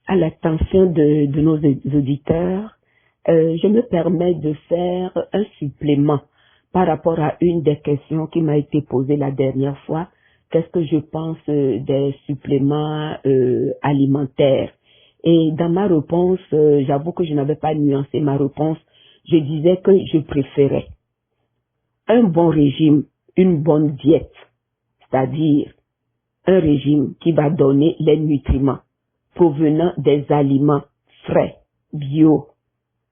À l'attention de nos auditeurs, je me permets de faire un supplément par rapport à une des questions qui m'a été posée la dernière fois. Qu'est-ce que je pense des suppléments alimentaires? Et dans ma réponse, j'avoue que je n'avais pas nuancé ma réponse. Je disais que je préférais un bon régime, une bonne diète, c'est-à-dire un régime qui va donner les nutriments provenant des aliments frais, bio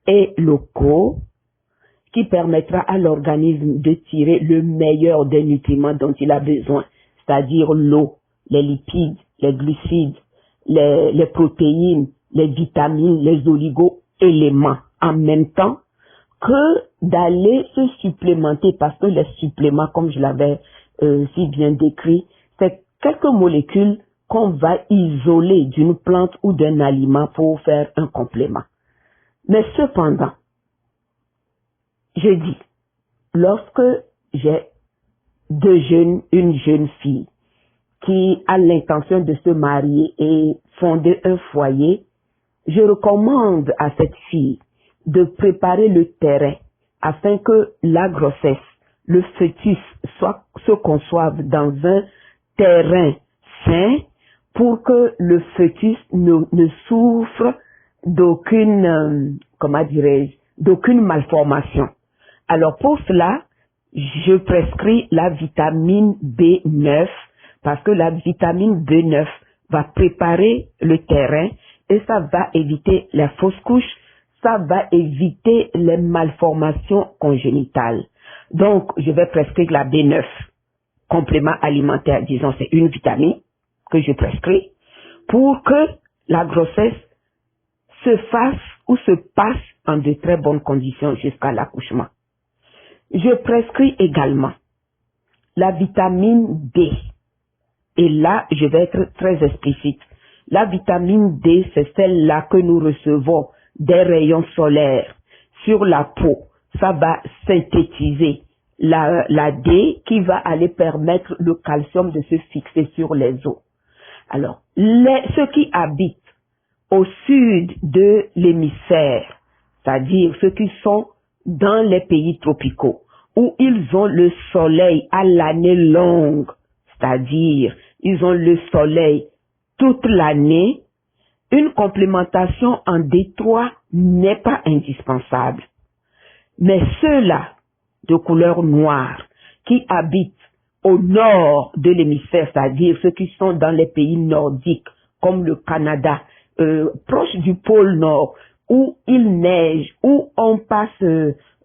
et locaux, qui permettra à l'organisme de tirer le meilleur des nutriments dont il a besoin, c'est-à-dire l'eau, les lipides, les glucides, les protéines, les vitamines, les oligo-éléments, en même temps que d'aller se supplémenter, parce que les suppléments, comme je l'avais si bien décrit, c'est quelques molécules qu'on va isoler d'une plante ou d'un aliment pour faire un complément. Mais cependant, je dis, lorsque j'ai une jeune fille qui a l'intention de se marier et fonder un foyer, je recommande à cette fille de préparer le terrain afin que la grossesse, le fœtus se conçoive dans un terrain sain pour que le fœtus ne souffre d'aucune, d'aucune malformation. Alors pour cela, je prescris la vitamine B9 parce que la vitamine B9 va préparer le terrain et ça va éviter les fausses couches, ça va éviter les malformations congénitales. Donc, je vais prescrire la B9, complément alimentaire, disons, c'est une vitamine que je prescris pour que la grossesse se fasse ou se passe en de très bonnes conditions jusqu'à l'accouchement. Je prescris également la vitamine D. Et là, je vais être très explicite. La vitamine D, c'est celle-là que nous recevons des rayons solaires sur la peau. Ça va synthétiser la D qui va aller permettre le calcium de se fixer sur les os. Alors, ceux qui habitent au sud de l'hémisphère, c'est-à-dire ceux qui sont dans les pays tropicaux, où ils ont le soleil à l'année longue, c'est-à-dire ils ont le soleil toute l'année, une complémentation en D3 n'est pas indispensable. Mais ceux-là, de couleur noire, qui habitent au nord de l'hémisphère, c'est-à-dire ceux qui sont dans les pays nordiques, comme le Canada, proche du pôle Nord, où il neige, où on passe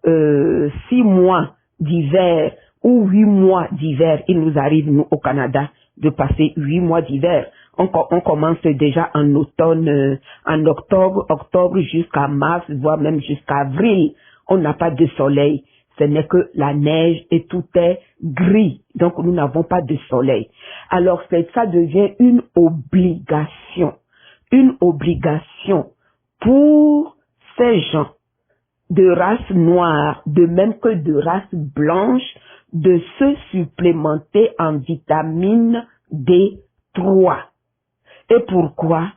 6 mois d'hiver ou 8 mois d'hiver. Il nous arrive, nous, au Canada, de passer 8 mois d'hiver. On commence déjà en automne, en octobre jusqu'à mars, voire même jusqu'à avril. On n'a pas de soleil. Ce n'est que la neige et tout est gris. Donc, nous n'avons pas de soleil. Alors, ça devient une obligation pour ces gens de race noire, de même que de race blanche, de se supplémenter en vitamine D3. Et pourquoi?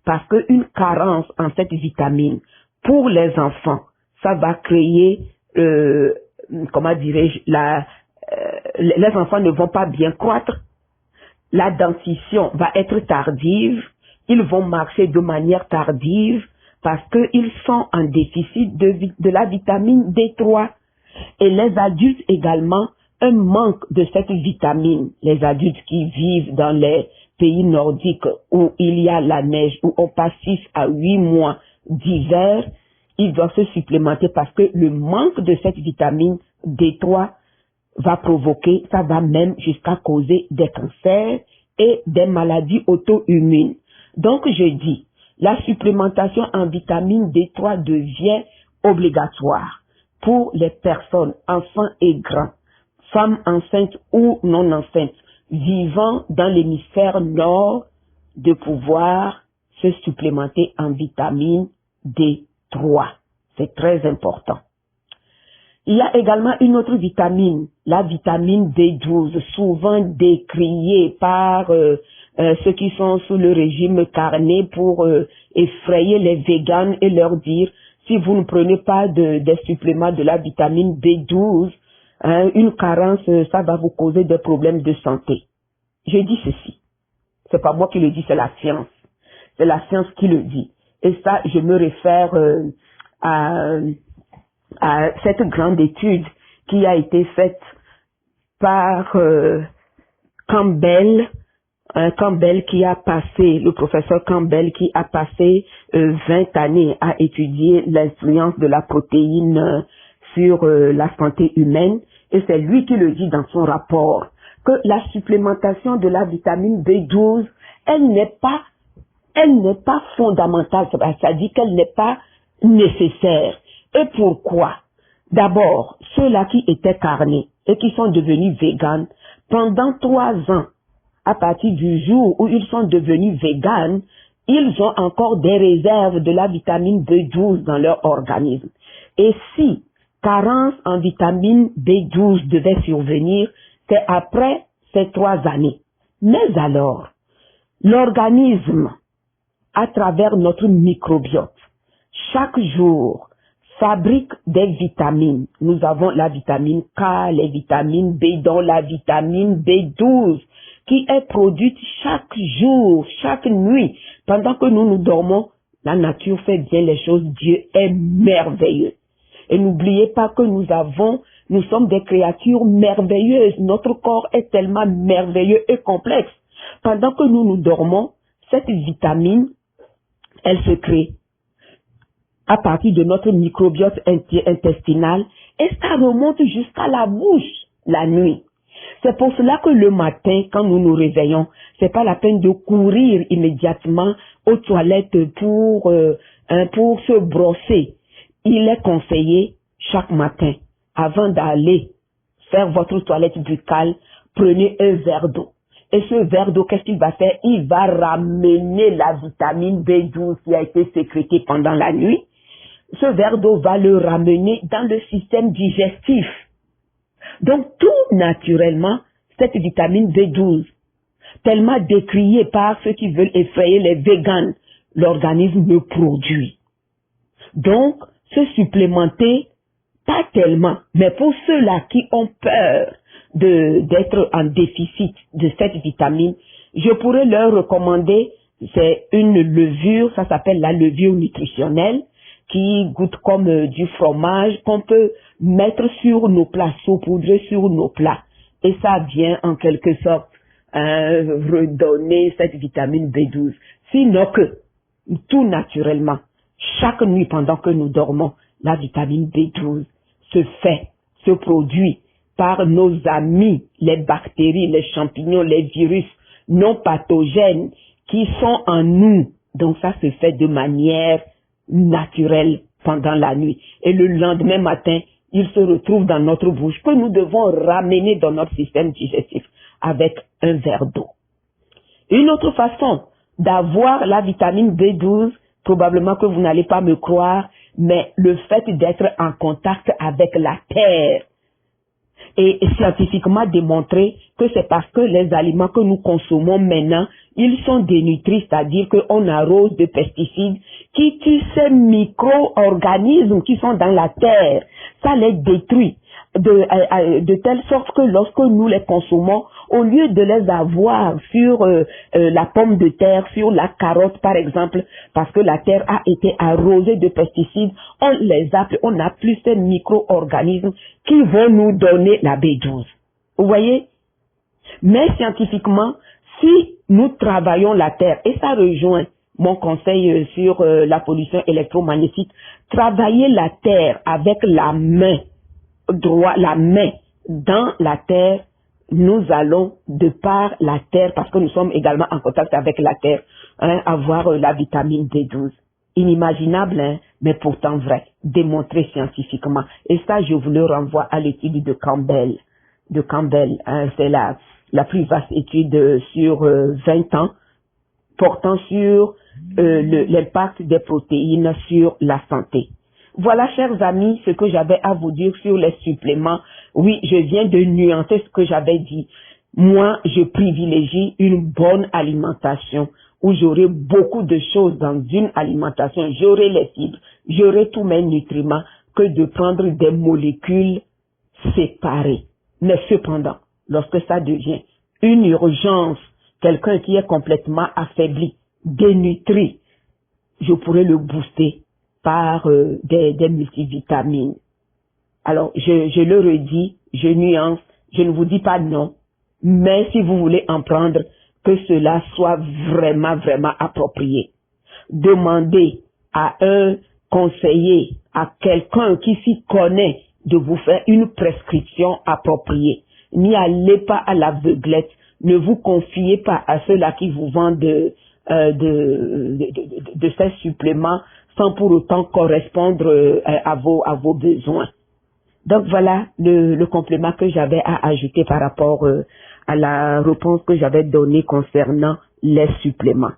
Parce qu'une carence en cette vitamine, pour les enfants, ça va créer, les enfants ne vont pas bien croître, la dentition va être tardive, ils vont marcher de manière tardive parce qu'ils sont en déficit de la vitamine D3. Et les adultes également, un manque de cette vitamine. Les adultes qui vivent dans les pays nordiques où il y a la neige, où on passe 6 à 8 mois d'hiver, ils doivent se supplémenter parce que le manque de cette vitamine D3 va provoquer, ça va même jusqu'à causer des cancers et des maladies auto-immunes. Donc je dis, la supplémentation en vitamine D3 devient obligatoire pour les personnes, enfants et grands, femmes enceintes ou non enceintes, vivant dans l'hémisphère nord, de pouvoir se supplémenter en vitamine D3. C'est très important. Il y a également une autre vitamine, la vitamine D12, souvent décriée par ceux qui sont sous le régime carné pour effrayer les véganes et leur dire si vous ne prenez pas des suppléments de la vitamine B12, une carence, ça va vous causer des problèmes de santé. Je dis ceci, c'est pas moi qui le dis, c'est la science. C'est la science qui le dit. Et ça, je me réfère à cette grande étude qui a été faite par Campbell, le professeur Campbell qui a passé 20 années à étudier l'influence de la protéine sur la santé humaine. Et c'est lui qui le dit dans son rapport, que la supplémentation de la vitamine B12, elle n'est pas fondamentale, ça dit qu'elle n'est pas nécessaire. Et pourquoi? D'abord, ceux-là qui étaient carnés et qui sont devenus véganes, pendant 3 ans, à partir du jour où ils sont devenus véganes, ils ont encore des réserves de la vitamine B12 dans leur organisme. Et si carence en vitamine B12 devait survenir, c'est après ces 3 années. Mais alors, l'organisme, à travers notre microbiote, chaque jour, fabrique des vitamines. Nous avons la vitamine K, les vitamines B, dont la vitamine B12, qui est produite chaque jour, chaque nuit. Pendant que nous dormons, la nature fait bien les choses. Dieu est merveilleux. Et n'oubliez pas que nous sommes des créatures merveilleuses. Notre corps est tellement merveilleux et complexe. Pendant que nous dormons, cette vitamine, elle se crée à partir de notre microbiote intestinal et ça remonte jusqu'à la bouche la nuit. C'est pour cela que le matin, quand nous nous réveillons, c'est pas la peine de courir immédiatement aux toilettes pour se brosser. Il est conseillé chaque matin, avant d'aller faire votre toilette buccale, prenez un verre d'eau. Et ce verre d'eau, qu'est-ce qu'il va faire? Il va ramener la vitamine B12 qui a été sécrétée pendant la nuit. Ce verre d'eau va le ramener dans le système digestif. Donc tout naturellement, cette vitamine B12, tellement décriée par ceux qui veulent effrayer les véganes, l'organisme le produit. Donc, se supplémenter, pas tellement, mais pour ceux-là qui ont peur d'être en déficit de cette vitamine, je pourrais leur recommander, c'est une levure, ça s'appelle la levure nutritionnelle, qui goûte comme du fromage qu'on peut mettre sur nos plats, saupoudrer sur nos plats. Et ça vient en quelque sorte redonner cette vitamine B12. Sinon que, tout naturellement, chaque nuit pendant que nous dormons, la vitamine B12 se produit par nos amis, les bactéries, les champignons, les virus non pathogènes qui sont en nous. Donc ça se fait de manière naturelle pendant la nuit. Et le lendemain matin, il se retrouve dans notre bouche que nous devons ramener dans notre système digestif avec un verre d'eau. Une autre façon d'avoir la vitamine B12, probablement que vous n'allez pas me croire, mais le fait d'être en contact avec la terre est scientifiquement démontré que c'est parce que les aliments que nous consommons maintenant, ils sont dénutris, c'est-à-dire qu'on arrose de pesticides qui tuent ces micro-organismes qui sont dans la terre. Ça les détruit de telle sorte que lorsque nous les consommons, au lieu de les avoir sur la pomme de terre, sur la carotte par exemple, parce que la terre a été arrosée de pesticides, on n'a plus ces micro-organismes qui vont nous donner la B12. Vous voyez? Mais scientifiquement, si nous travaillons la terre, et ça rejoint mon conseil sur la pollution électromagnétique, travailler la terre avec la main dans la terre, nous allons, de par la terre, parce que nous sommes également en contact avec la terre, avoir la vitamine B12. Inimaginable, mais pourtant vrai, démontré scientifiquement. Et ça, je vous le renvoie à l'étude de Campbell. C'est la plus vaste étude sur 20 ans, portant sur l'impact des protéines sur la santé. Voilà, chers amis, ce que j'avais à vous dire sur les suppléments. Oui, je viens de nuancer ce que j'avais dit. Moi, je privilégie une bonne alimentation où j'aurai beaucoup de choses dans une alimentation. J'aurai les fibres, j'aurai tous mes nutriments que de prendre des molécules séparées. Mais cependant, lorsque ça devient une urgence, quelqu'un qui est complètement affaibli, dénutri, je pourrais le booster par des multivitamines. Alors, je le redis, je nuance, je ne vous dis pas non, mais si vous voulez en prendre, que cela soit vraiment, vraiment approprié. Demandez à un conseiller, à quelqu'un qui s'y connaît, de vous faire une prescription appropriée. N'y allez pas à l'aveuglette. Ne vous confiez pas à ceux-là qui vous vendent de ces suppléments sans pour autant correspondre à vos besoins. Donc voilà le complément que j'avais à ajouter par rapport à la réponse que j'avais donnée concernant les suppléments.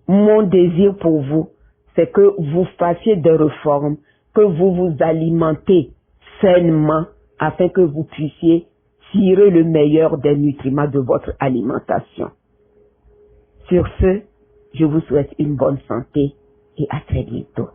Mon désir pour vous, c'est que vous fassiez des réformes, que vous vous alimentez sainement afin que vous puissiez tirer le meilleur des nutriments de votre alimentation. Sur ce, je vous souhaite une bonne santé et à très bientôt.